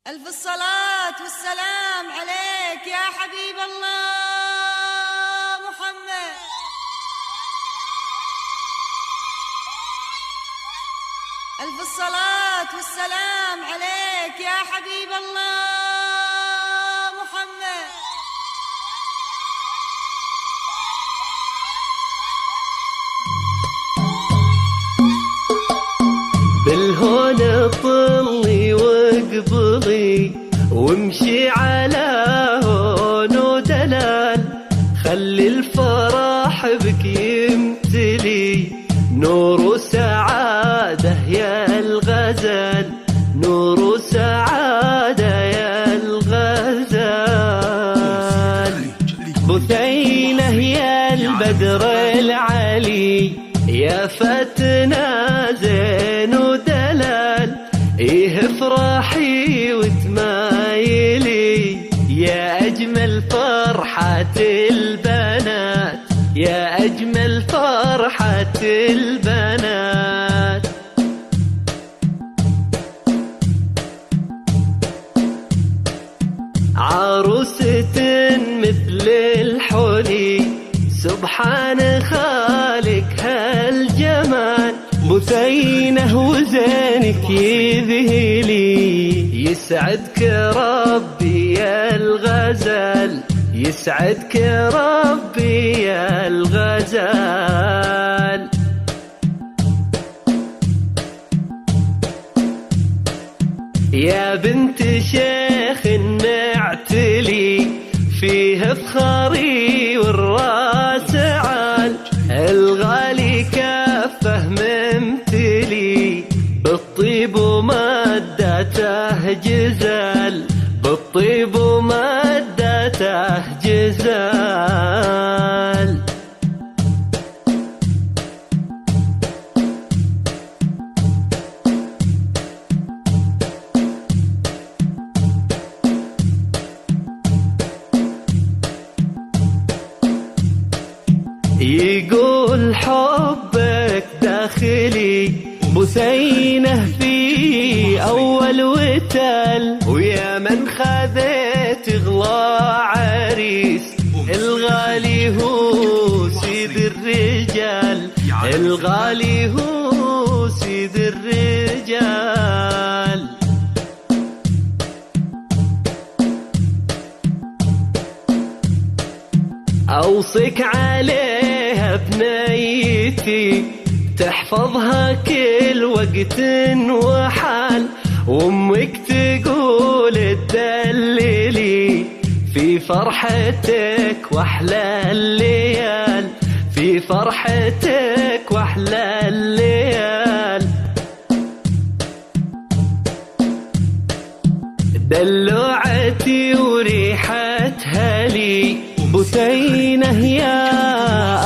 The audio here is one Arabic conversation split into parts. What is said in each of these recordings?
ألف الصلاة والسلام عليك يا حبيب الله محمد. ألف الصلاة والسلام عليك يا حبيب الله محمد. بالهون طلي واقبلي وامشي على هون ودلال، خلي الفرح بك يمتلي نور وسعادة يا الغزال، نور وسعادة يا الغزال. بثينة يا البدر العلي يا فتنا زين ودلال، ايه افرحي وتمايلي يا اجمل فرحة البنات، يا اجمل فرحة البنات. عروسة مثل الحلي سبحان خالق هالجمال، بثينه وزينك يذهلي يسعدك ربي يا الغزال، يسعدك ربي يا الغزال. يا بنت شيخ معتلي فيه فخري والراس عال، الغالي كفه ممتلي بالطيب ومدته جزال، بالطيب ومدته جزال. يقول حبك داخلي بثينه في أول وتال، ويا من خذيت غلا عريس الغالي هو سيد الرجال، الغالي هو سيد الرجال. أوصيك عليها بنيتي تحفظها كل وقت وحال، وامك تقول تدللي في فرحتك واحلى الليال، في فرحتك واحلى الليال. دلوعتي وريحتها لي بثينه يا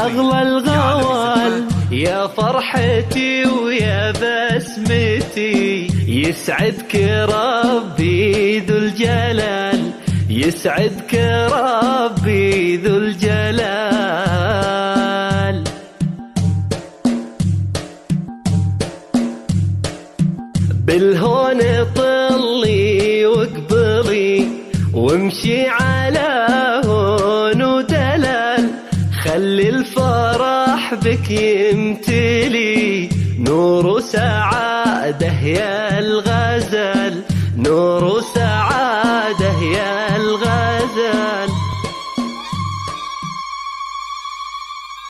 أغلى الغوال، يا فرحتي ويا بسمتي يسعدك ربي ذو الجلال، يسعدك ربي ذو الجلال. بالهون طلي واقبلي وامشي على هون ودلال، خلي الفرح بك يمتلي نور وسعادة يا الغزال، نور وسعادة يا الغزال.